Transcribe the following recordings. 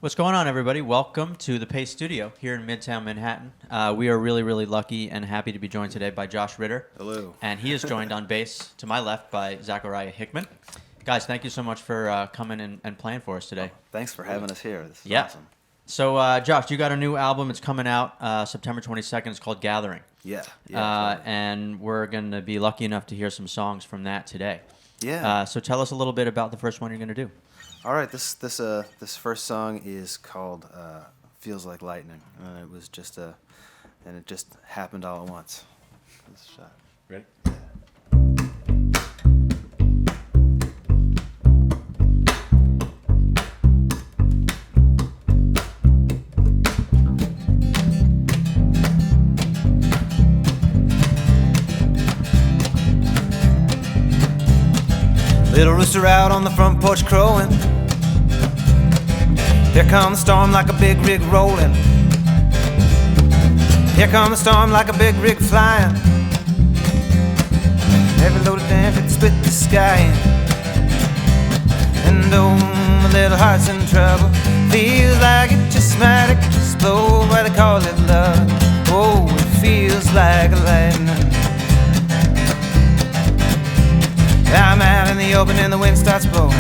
What's going on, everybody? Welcome to the Pace Studio here in Midtown Manhattan. We are really, really lucky and happy to be joined today by Josh Ritter. Hello. And he is joined on bass to my left by Zachariah Hickman. Guys, thank you so much for coming and playing for us today. Thanks for having us here. This is Yeah. awesome. So, Josh, you got a new album. It's coming out September 22nd. It's called Gathering. Yeah. And we're going to be lucky enough to hear some songs from that today. Yeah. So tell us a little bit about the first one you're going to do. All right. This first song is called "Feels Like Lightning." It was just and it just happened all at once. This shot. Ready? Little rooster out on the front porch crowing. Here comes the storm like a big rig rolling. Here comes the storm like a big rig flying. Every load of damn it split the sky. And oh, my little heart's in trouble. Feels like it just might explode. Why they call it love? Oh, it feels like lightning. I'm out in the open and the wind starts blowing.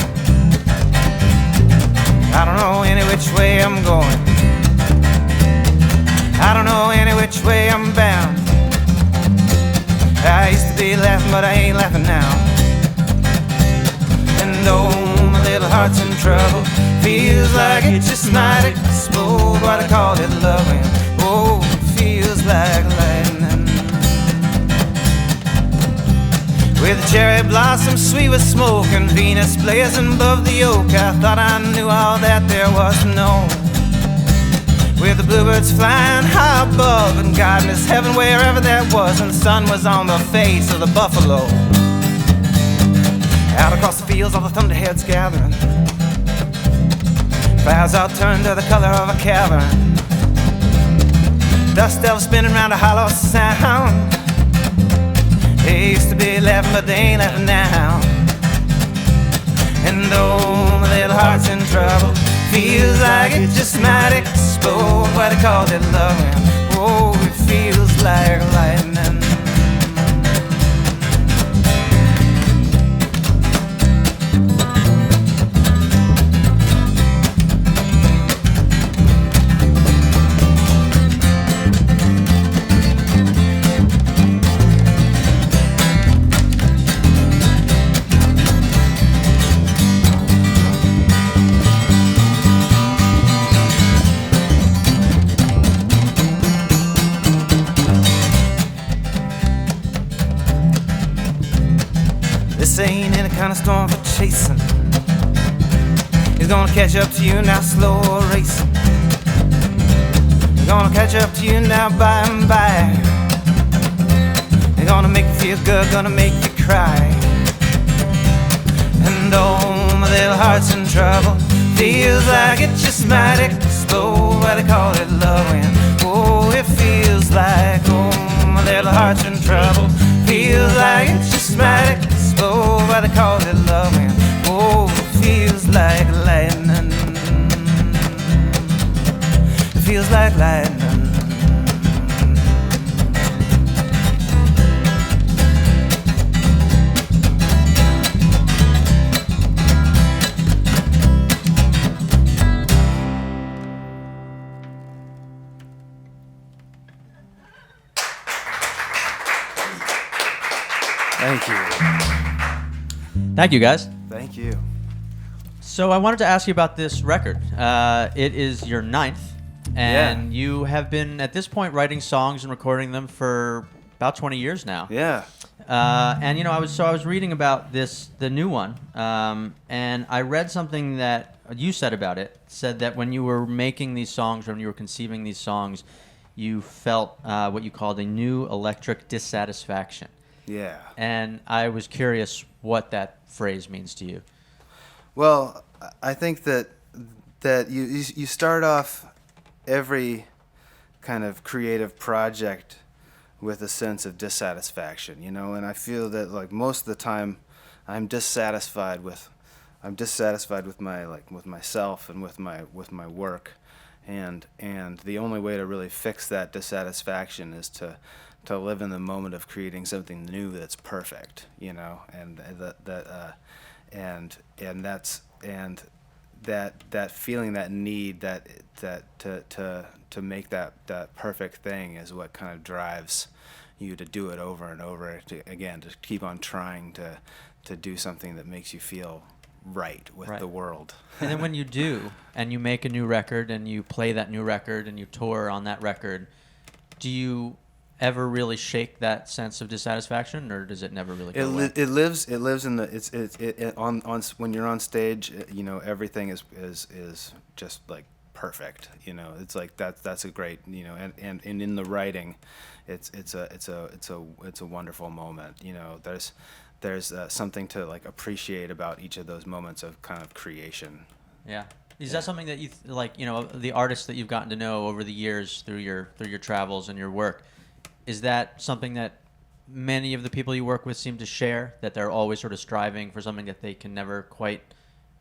I don't know any which way I'm going. I don't know any which way I'm bound. I used to be laughing, but I ain't laughing now. And oh, my little heart's in trouble. Feels like it just might explode. Why they call it loving? Oh, it feels like lightning. With a cherry blossom sweet with smoke and Venus blazing above the oak, I thought I knew all that there was to know. With the bluebirds flying high above and God knows heaven wherever that was, and the sun was on the face of the buffalo. Out across the fields all the thunderheads gathering. Clouds all turned to the color of a cavern. Dust devils spinning round a hollow sound. They used to be laughing, but they ain't laughing now. And oh, my little heart's in trouble. Feels like it just might explode. Why they call it loving? Oh, it feels like lightning. This ain't any kind of storm for chasing. He's gonna catch up to you now, slow racing. He's gonna catch up to you now, by and by. He's gonna make you feel good, gonna make you cry. And oh, my little heart's in trouble. Feels like it just might explode. Why they call it loving? Oh, it feels like, oh, my little heart's in trouble. Feels like it just might explode. Why they call it loving? Oh, it feels like lightning. It feels like lightning. Thank you. Thank you, guys. Thank you. So I wanted to ask you about this record. It is your ninth, and you have been, at this point, writing songs and recording them for about 20 years now. Yeah. And you know, I was reading about the new one, and I read something that you said about it. Said that when you were making these songs, when you were conceiving these songs, you felt what you called a new electric dissatisfaction. Yeah. And I was curious what that phrase means to you. Well, I think that you start off every kind of creative project with a sense of dissatisfaction, you know, and I feel that like most of the time I'm dissatisfied with I'm dissatisfied with with myself and with my work, and the only way to really fix that dissatisfaction is to live in the moment of creating something new that's perfect, you know, and that feeling, that need, that to make that perfect thing is what kind of drives you to do it over and over again, to keep on trying to do something that makes you feel right with the world. And then when you do, and you make a new record, and you play that new record, and you tour on that record, do you ever really shake that sense of dissatisfaction, or does it never really go away? It lives in the on when you're on stage, you know, everything is just like perfect, you know. It's like that's a great, you know, and in the writing, it's a wonderful moment, you know. There's something to like appreciate about each of those moments of kind of creation. Yeah. Is that something that you like, you know, the artists that you've gotten to know over the years through your travels and your work? Is that something that many of the people you work with seem to share, that they're always sort of striving for something that they can never quite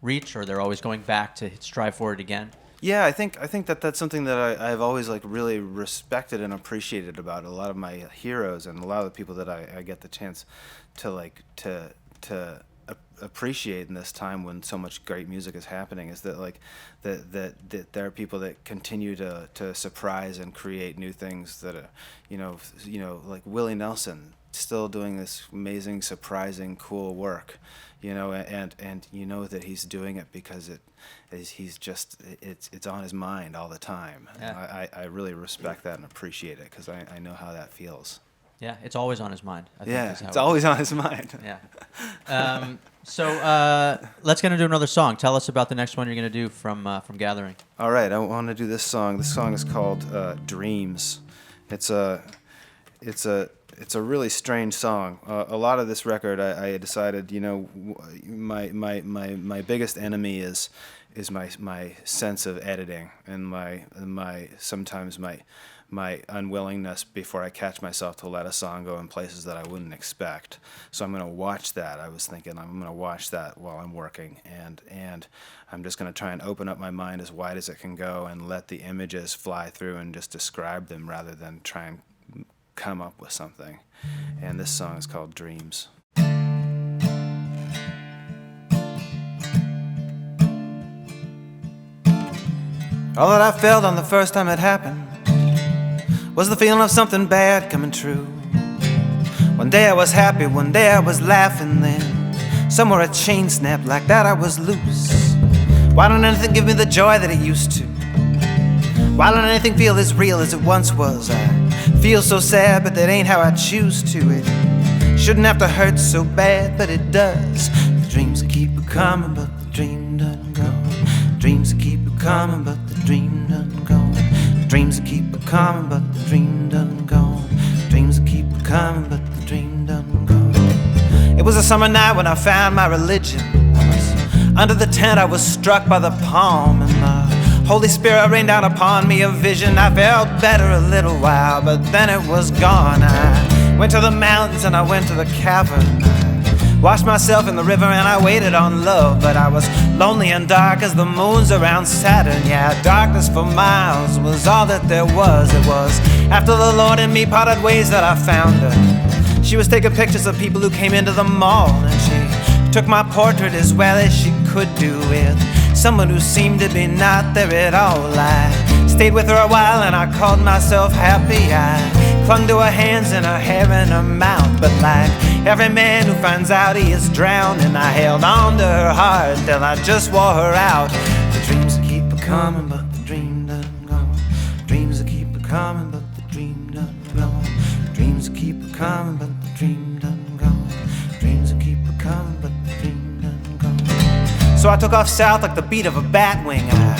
reach, or they're always going back to strive for it again? Yeah, I think that's something that I've always like really respected and appreciated about a lot of my heroes and a lot of the people that I get the chance to appreciate in this time when so much great music is happening, is that like that there are people that continue to surprise and create new things that are, you know, like Willie Nelson still doing this amazing, surprising, cool work, you know, and you know that he's doing it because it's on his mind all the time. Yeah. I really respect that and appreciate it because I know how that feels. Yeah, it's always on his mind. I think Yeah, is how it's always on his mind. Yeah. So let's get into another song. Tell us about the next one you're going to do from Gathering. All right, I want to do this song. This song is called Dreams. It's a really strange song. A lot of this record, I decided, you know, my biggest enemy is my sense of editing and my sometimes my unwillingness before I catch myself to let a song go in places that I wouldn't expect. So I'm going to watch that. I was thinking I'm going to watch that while I'm working, and I'm just going to try and open up my mind as wide as it can go and let the images fly through and just describe them rather than try and come up with something. And this song is called Dreams. All that I felt on the first time it happened was the feeling of something bad coming true. One day I was happy, one day I was laughing, then somewhere a chain snapped, like that I was loose. Why don't anything give me the joy that it used to? Why don't anything feel as real as it once was? I feel so sad, but that ain't how I choose to. It shouldn't have to hurt so bad, but it does. The dreams keep coming, but the dream done gone. Dreams keep coming, but the dream done gone. Dreams keep coming, but the dream done gone. Dreams keep coming, but the dream done gone. It was a summer night when I found my religion. I was under the tent, I was struck by the palm, and the Holy Spirit rained down upon me a vision. I felt better a little while, but then it was gone. I went to the mountains and I went to the cavern. Washed myself in the river and I waited on love, but I was lonely and dark as the moons around Saturn. Yeah, darkness for miles was all that there was. It was after the Lord and me parted ways that I found her. She was taking pictures of people who came into the mall, and she took my portrait as well as she could do with someone who seemed to be not there at all. I stayed with her a while and I called myself happy. I clung to her hands and her hair and her mouth, but like every man who finds out he is drowned, and I held on to her heart till I just wore her out. The dreams keep coming, but the dream done gone. Dreams keep coming, but the dream done gone. Dreams keep coming, but the dream done gone. Dreams keep coming, but the dream done gone. So I took off south like the beat of a bat wing. I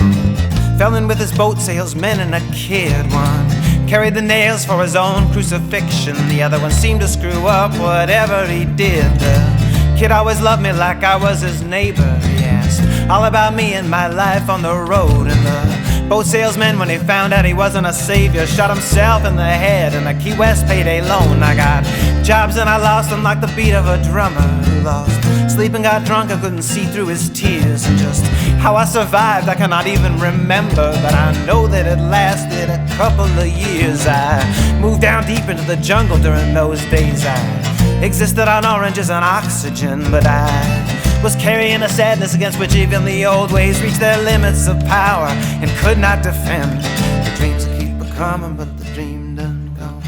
fell in with his boat salesman and a kid. One carried the nails for his own crucifixion, the other one seemed to screw up whatever he did. The kid always loved me like I was his neighbor. He asked all about me and my life on the road, and the Boat salesman, when he found out he wasn't a savior, shot himself in the head in a Key West payday loan. I got jobs and I lost them like the beat of a drummer who lost sleep and got drunk. I couldn't see through his tears, and just how I survived I cannot even remember, but I know that it lasted a couple of years. I moved down deep into the jungle during those days. I existed on oranges and oxygen, but I was carrying a sadness against which even the old ways reached their limits of power and could not defend. The dreams that keep a-coming, but the dream done gone.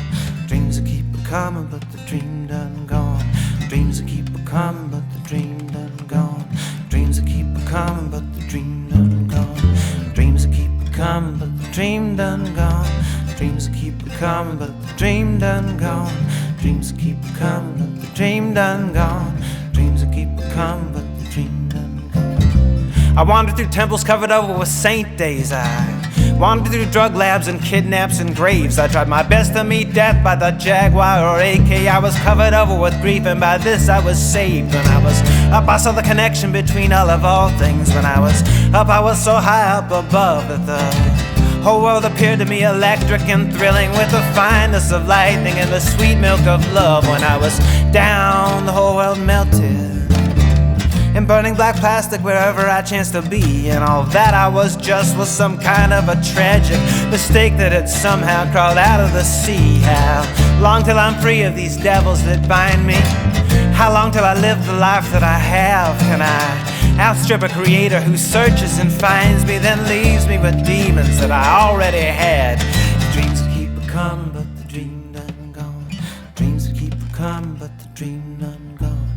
Dreams that keep a-coming, but the dream done gone. Dreams that keep a-coming, but the dream done gone. Dreams that keep a-coming, but the dream done gone. Dreams that keep a-coming, but the dream done gone. Dreams that keep a-coming, but the dream done gone. Dreams that keep a-coming, but the dream done gone. Dreams that keep a-coming, but the dream done gone. I wandered through temples covered over with saint days. I wandered through drug labs and kidnaps and graves. I tried my best to meet death by the Jaguar or AK. I was covered over with grief, and by this I was saved. When I was up, I saw the connection between all things. When I was up, I was so high up above that the whole world appeared to me electric and thrilling, with the fineness of lightning and the sweet milk of love. When I was down, the whole world melted in burning black plastic wherever I chanced to be. And all that I was just was some kind of a tragic mistake that had somehow crawled out of the sea. How long till I'm free of these devils that bind me? How long till I live the life that I have? Can I outstrip a creator who searches and finds me, then leaves me with demons that I already had? Dreams that keep a-coming, but the dream done gone. Dreams that keep a-coming, but the dream done gone.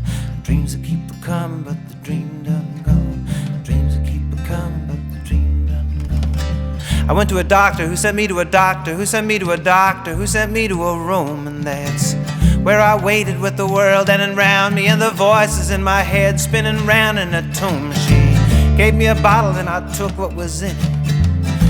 Dreams that keep a-coming, but the dream done gone. Dreams that keep a-coming, but the dream done gone. I went to a doctor who sent me to a doctor who sent me to a doctor who sent me to a room, and that's where I waited with the world and around me and the voices in my head spinning round in a tomb. She gave me a bottle and I took what was in it.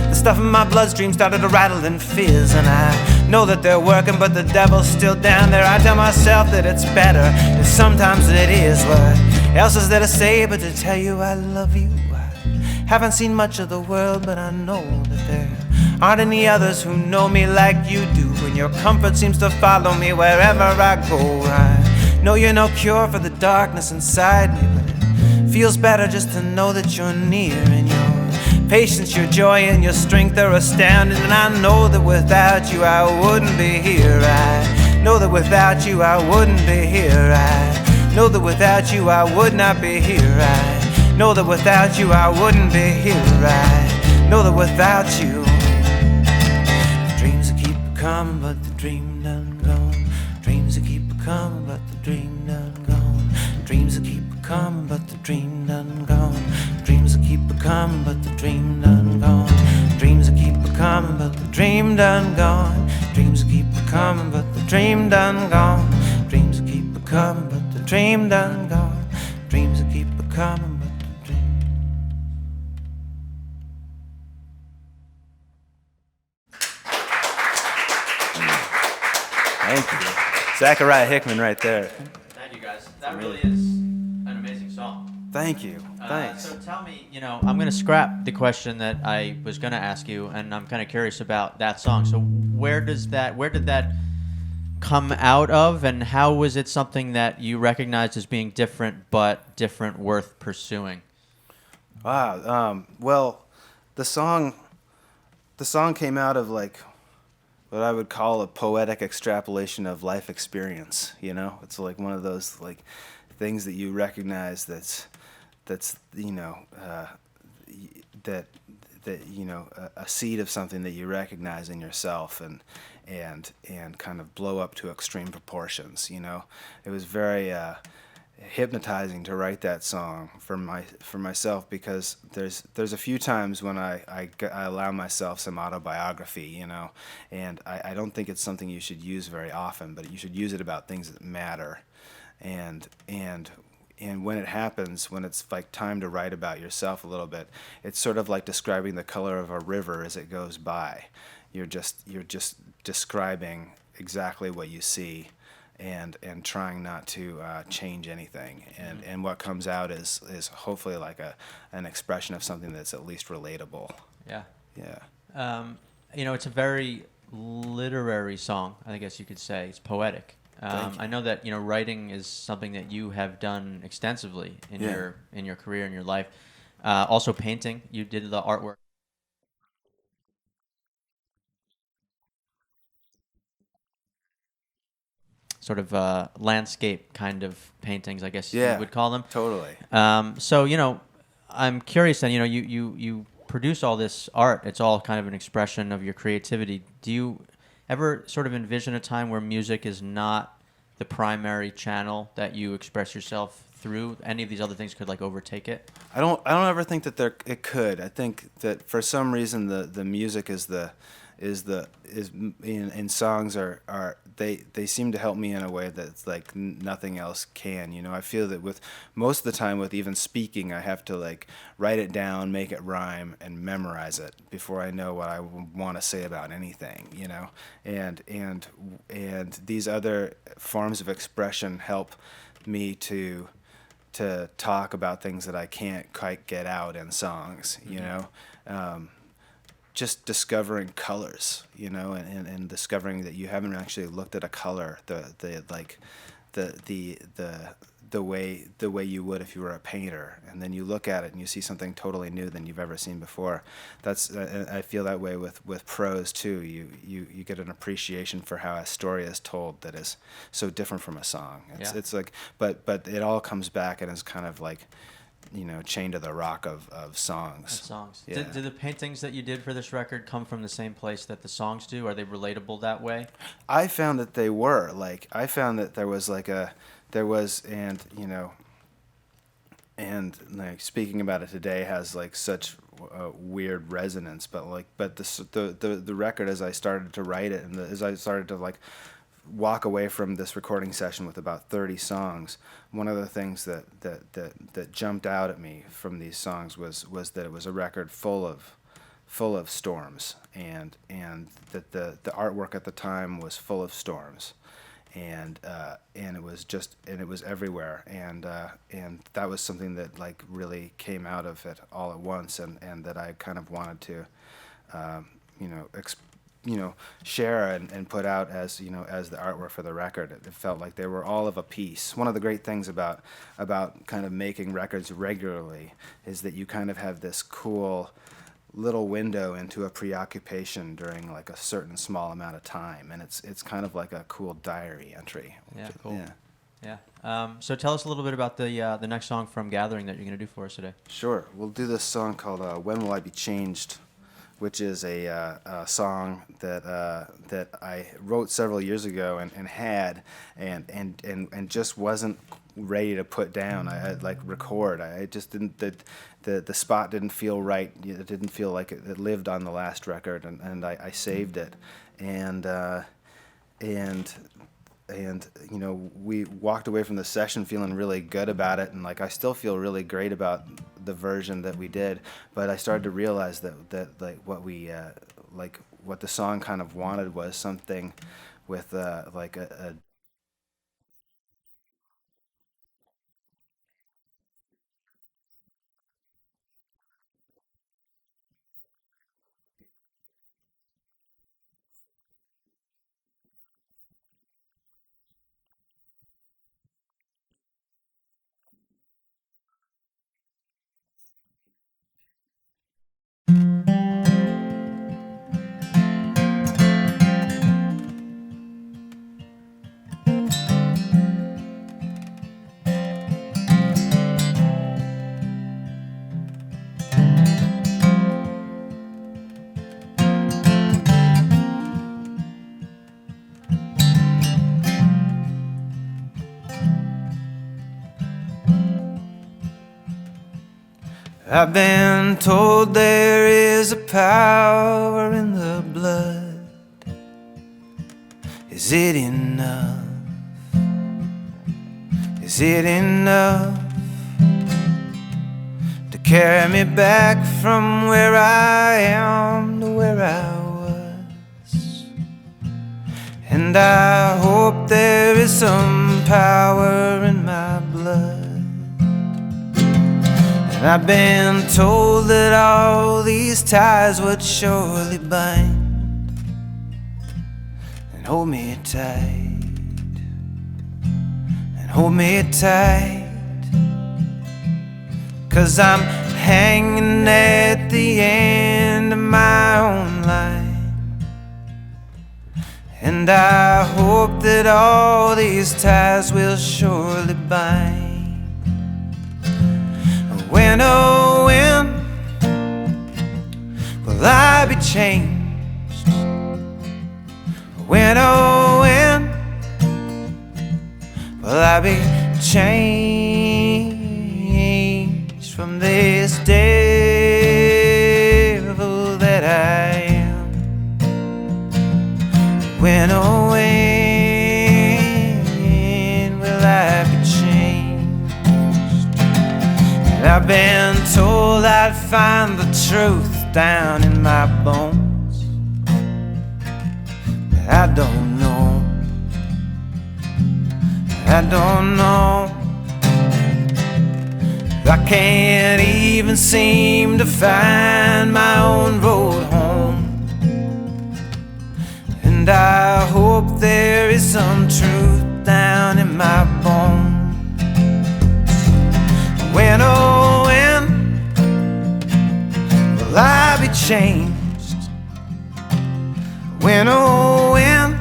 The stuff in my bloodstream started to rattle and fizz, and I know that they're working, but the devil's still down there. I tell myself that it's better, and sometimes it is. What else is there to say but to tell you I love you? I haven't seen much of the world, but I know that there aren't any others who know me like you do, and your comfort seems to follow me wherever I go. I know you're no cure for the darkness inside me, but it feels better just to know that you're near, and your patience, your joy, and your strength are astounding. And I know that without you I wouldn't be here. I know that without you I wouldn't be here. I know that without you I would not be here. I know that without you I wouldn't be here. I know that without you. Dreams that keep a-coming, but the dream done gone. Dreams that keep a-coming, but the dream done gone. Dreams that keep a-coming, but the dream done gone. Dreams that keep a-coming, but the dream done gone. Dreams that keep a-coming, but the dream done gone. Dreams that keep a-coming, but the dream done gone. Dreams that keep a-coming, but the dream done gone. Dreams that keep a-coming, but the dream. Thank you. Zachariah Hickman right there. Thank you, guys. That really is an amazing song. Thank you. Thanks. So tell me, I'm going to scrap the question that I was going to ask you, and I'm kind of curious about that song. So where did that come out of, and how was it something that you recognized as being different, but different worth pursuing? Wow. Well, the song came out of like what I would call a poetic extrapolation of life experience. It's like one of those like things that you recognize that's a seed of something that you recognize in yourself and kind of blow up to extreme proportions. It was very hypnotizing to write that song for myself, because there's a few times when I allow myself some autobiography, and I don't think it's something you should use very often, but you should use it about things that matter, and when it happens, when it's like time to write about yourself a little bit, it's sort of like describing the color of a river as it goes by. You're just describing exactly what you see, and trying not to change anything. And what comes out is hopefully like an expression of something that's at least relatable. Yeah. Yeah. It's a very literary song, I guess you could say. It's poetic. Thank you. I know that writing is something that you have done extensively in Yeah. your career, in your life. Also, painting. You did the artwork. Sort of landscape kind of paintings, I guess you Yeah. would call them. Totally. So I'm curious. Then you produce all this art. It's all kind of an expression of your creativity. Do you ever sort of envision a time where music is not the primary channel that you express yourself through? Any of these other things could like overtake it? I don't ever think that it could. I think that for some reason the music is in songs are they seem to help me in a way that's like nothing else can. I feel that with most of the time with even speaking, I have to like write it down, make it rhyme, and memorize it before I know what I want to say about anything. And these other forms of expression help me to talk about things that I can't quite get out in songs. Just discovering colors, and discovering that you haven't actually looked at a color the way you would if you were a painter, and then you look at it and you see something totally new than you've ever seen before. I feel that way with prose too. You get an appreciation for how a story is told that is so different from a song. It's like, but it all comes back and is kind of like, chained to the rock of songs. Yeah. Did the paintings that you did for this record come from the same place that the songs do? Are they relatable that way? I found that they were. I found that there was and like speaking about it today has like such weird resonance, but the record, as I started to write it and as I started to like walk away from this recording session with about 30 songs, one of the things that jumped out at me from these songs was that it was a record full of storms, and that the artwork at the time was full of storms, and it was everywhere, and that was something that like really came out of it all at once, and that I kind of wanted to share and put out as as the artwork for the record. It felt like they were all of a piece. One of the great things about kind of making records regularly is that you kind of have this cool little window into a preoccupation during like a certain small amount of time, and it's kind of like a cool diary entry. Yeah, cool. Yeah. So tell us a little bit about the next song from Gathering that you're going to do for us today. Sure. We'll do this song called "When Will I Be Changed," which is a song that I wrote several years ago and had and just wasn't ready to put down. I like record. I just didn't. The spot didn't feel right. It didn't feel like it lived on the last record, and I saved it, and we walked away from the session feeling really good about it, and like I still feel really great about the version that we did, but I started to realize that like what the song kind of wanted was something with like a I've been told there is a power in the blood. Is it enough? Is it enough to carry me back from where I am to where I was? And I hope there is some power in my blood. I've been told that all these ties would surely bind and hold me tight, and hold me tight, 'cause I'm hanging at the end of my own line, and I hope that all these ties will surely bind. When, oh, when will I be changed? When, oh, when will I be changed from this devil that I am? When, oh, when will I be changed? I've been told I'd find the truth down in my bones, but I don't know, I don't know. I can't even seem to find my own road home, and I hope there is some truth down in my bones. When, oh, when will I be changed? When, oh, when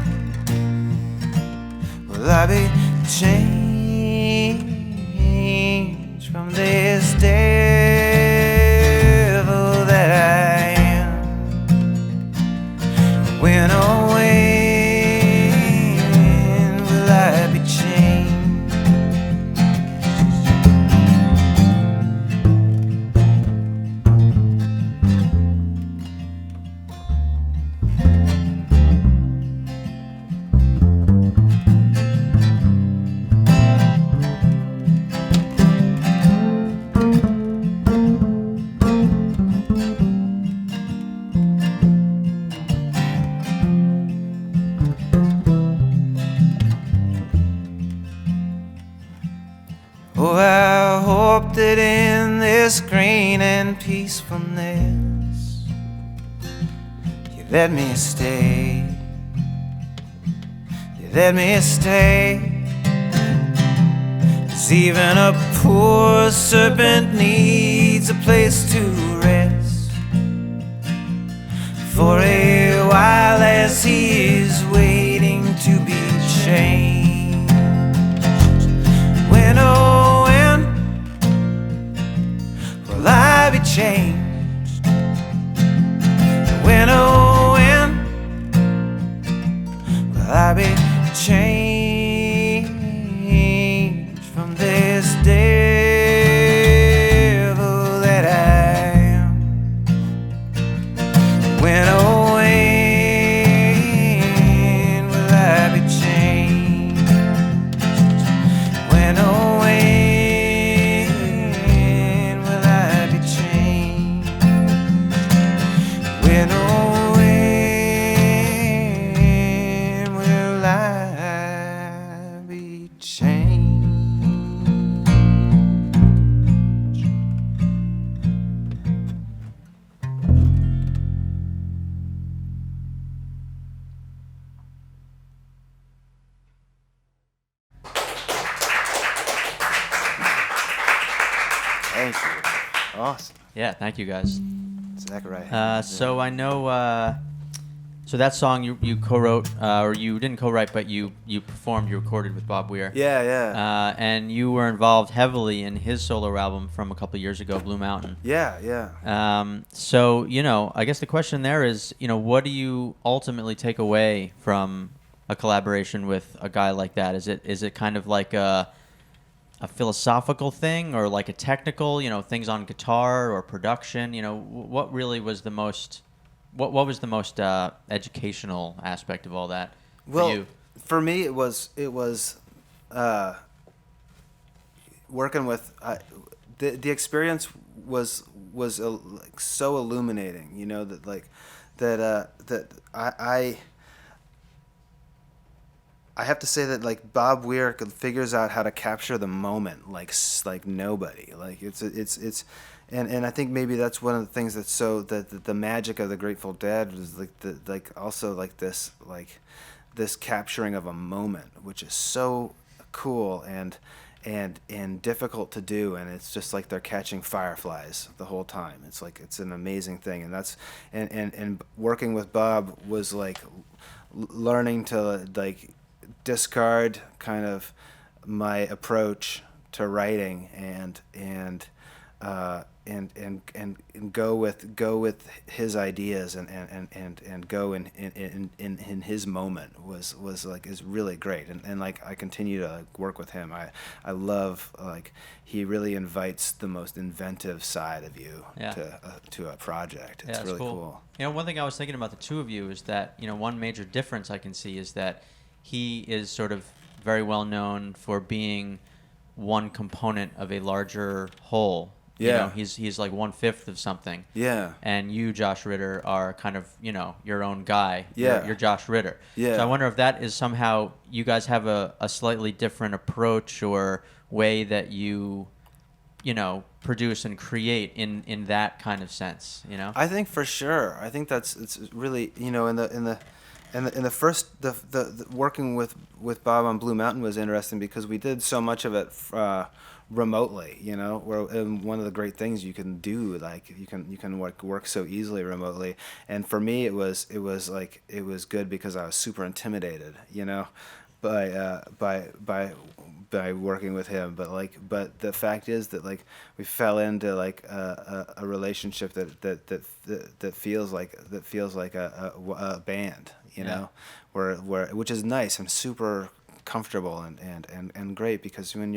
will I be changed from this devil that I am? When, oh, when will I be changed? Oh, I hope that in this green and peacefulness you let me stay, you let me stay. 'Cause even a poor serpent needs a place to rest for a while as he is waiting to be changed. When, oh, when will I be changed? When, oh, when will I be changed from this devil that I am? When, oh, when will I be changed? When, oh, when will I be changed? When, oh, when will I be changed? Thank you. Awesome. Yeah, thank you guys. Zachariah. So I know. So that song you co-wrote, or you didn't co-write, but you performed, you recorded with Bob Weir. Yeah, yeah. And you were involved heavily in his solo album from a couple years ago, Blue Mountain. Yeah, yeah. So I guess the question there is, what do you ultimately take away from a collaboration with a guy like that? Is it kind of like a philosophical thing, or like a technical, things on guitar or production? What really was the most, what was the most educational aspect of all that for you? For me, it was working with the experience was like so illuminating. That I have to say that like Bob Weir figures out how to capture the moment like nobody. Like it's and I think maybe that's one of the things that's so that the magic of the Grateful Dead was like this capturing of a moment, which is so cool and difficult to do, and it's just like they're catching fireflies the whole time. It's like it's an amazing thing, and that's and working with Bob was like learning to like discard kind of my approach to writing and go with his ideas and go in his moment was like is really great, and like I continue to like work with him. I love like he really invites the most inventive side of you to a project. It's really cool. You know, one thing I was thinking about the two of you is that, you know, one major difference I can see is that he is sort of very well known for being one component of a larger whole. Yeah. You know, he's like 1/5 of something. Yeah. And you, Josh Ritter, are kind of, you know, your own guy. Yeah. You're Josh Ritter. Yeah. So I wonder if that is somehow you guys have a slightly different approach or way that you know, produce and create in that kind of sense, you know? I think for sure. I think it's really, you know, in the first the working with Bob on Blue Mountain was interesting because we did so much of it remotely, you know, and one of the great things you can do, like you can work so easily remotely. And for me it was good because I was super intimidated, you know, by working with him, but the fact is that like we fell into like a relationship that feels like a band, you know, where which is nice and super comfortable and great, because when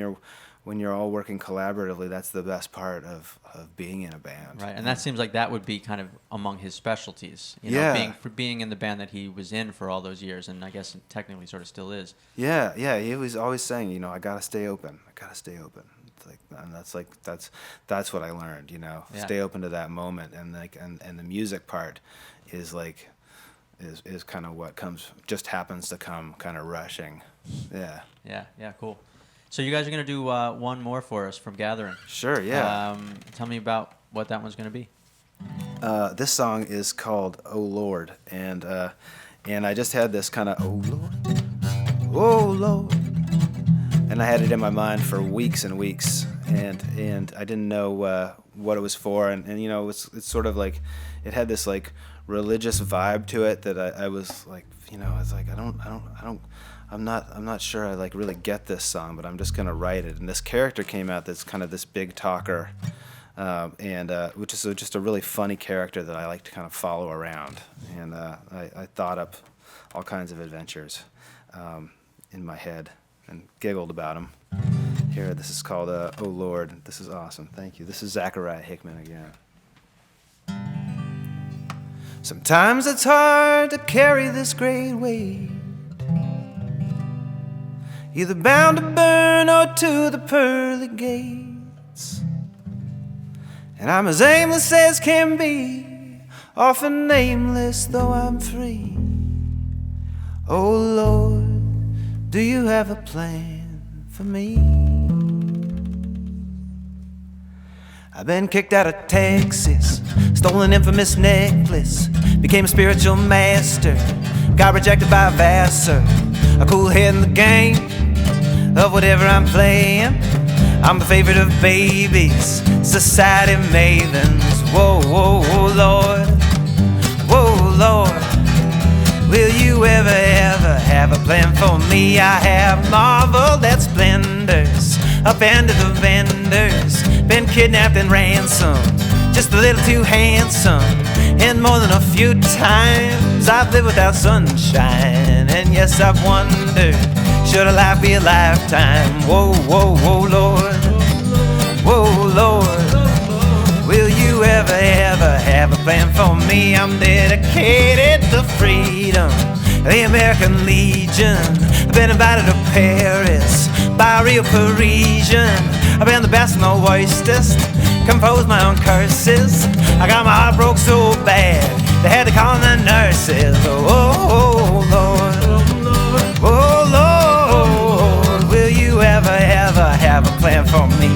you're all working collaboratively, that's the best part of being in a band. Right, and that seems like that would be kind of among his specialties. You know, being in the band that he was in for all those years, and I guess it technically sort of still is. Yeah. He was always saying, you know, I gotta stay open. It's like, and that's what I learned. You know, stay open to that moment, and like and the music part is like is kind of what happens to come kind of rushing. Yeah. Yeah, cool. So you guys are going to do one more for us from Gathering. Sure, yeah. Tell me about what that one's going to be. This song is called "Oh Lord," and I just had this kind of "Oh Lord," and I had it in my mind for weeks and weeks, and I didn't know what it was for, and you know it's sort of like it had this like religious vibe to it that I was like, you know, I was like I'm not sure I like really get this song, but I'm just gonna write it. And this character came out that's kind of this big talker, and which is just a really funny character that I like to kind of follow around. And I thought up all kinds of adventures in my head and giggled about them. Here, this is called "Oh Lord." This is awesome. Thank you. This is Zachariah Hickman again. Sometimes it's hard to carry this great weight, either bound to burn or to the pearly gates. And I'm as aimless as can be, often nameless though I'm free. Oh Lord, do you have a plan for me? I've been kicked out of Texas, stole an infamous necklace, became a spiritual master, got rejected by a Vassar, a cool head in the game of whatever I'm playing. I'm the favorite of babies, society mavens. Whoa, whoa, whoa, Lord, whoa, Lord, will you ever have a plan for me? I have marveled at splendors, abandoned the vendors, been kidnapped and ransomed, just a little too handsome. And more than a few times I've lived without sunshine, and yes, I've wondered, should a life be a lifetime? Whoa, whoa, whoa, Lord, whoa, Lord, will you ever have a plan for me? I'm dedicated to freedom, the American Legion. I've been invited to Paris by a real Parisian. I've been the best and the worstest, composed my own curses. I got my heart broke so bad they had to call the nurses. Oh, Lord, oh Lord, will you ever have a plan for me?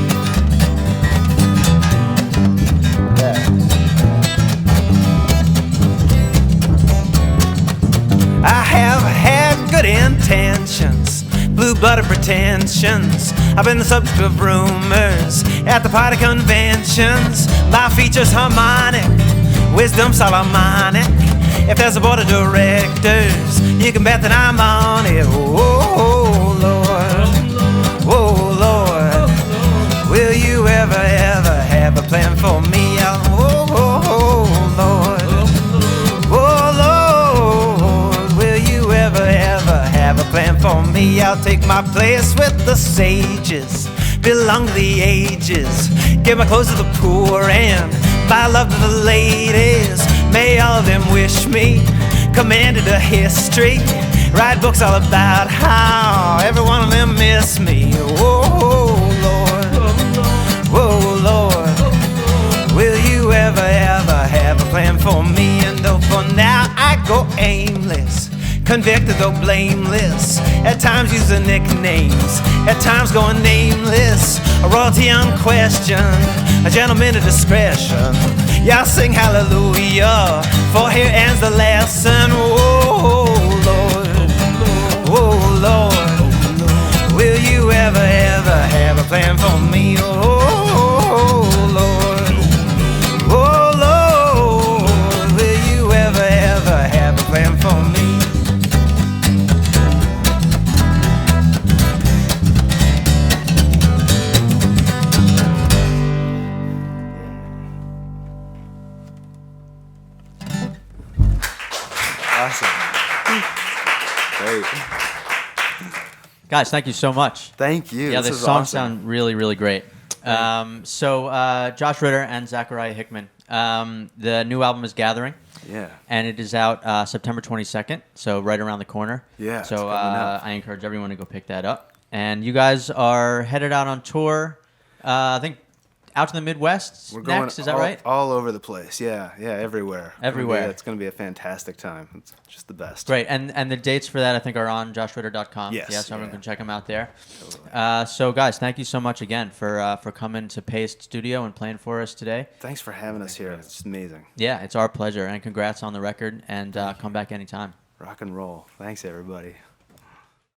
cold-blooded pretensions. I've been the subject of rumors at the party conventions. My features harmonic, wisdom Solomonic. If there's a board of directors, you can bet that I'm on it. Oh, Lord, oh, Lord, will you ever have a plan for me? Oh, Lord, oh, Lord, will you ever have a plan for me? I'll take my place with the sages, belong to the ages, give my clothes to the poor and my love to the ladies. May all of them wish me commanded to history, write books all about how every one of them miss me. Oh, Lord, oh, Lord, will you ever have a plan for me? And though for now I go aimless, convicted though blameless, at times using nicknames, at times going nameless, a royalty unquestioned, a gentleman of discretion. Y'all sing hallelujah, for here ends the lesson. Oh, Lord, oh, Lord, will you ever have a plan for me? Oh, Lord, oh, Lord, will you ever have a plan for me? Awesome. Great. Guys, thank you so much. Thank you. Yeah, this the is songs awesome. sound really, really great. So Josh Ritter and Zachariah Hickman. The new album is Gathering. Yeah. And it is out September 22nd, so right around the corner. Yeah, it's So coming up. I encourage everyone to go pick that up. And you guys are headed out on tour, I think, out to the Midwest We're going next. Is that right? all over the place. Yeah, everywhere. Everywhere. It's going to be a fantastic time. It's just the best. Great. And the dates for that, I think, are on joshritter.com. Yes, Yeah, so everyone yeah. can check them out there. Totally. So, guys, thank you so much again for coming to Paste Studio and playing for us today. Thanks for having us here. It's amazing. Yeah, it's our pleasure. And congrats on the record. And come back anytime. Rock and roll. Thanks, everybody.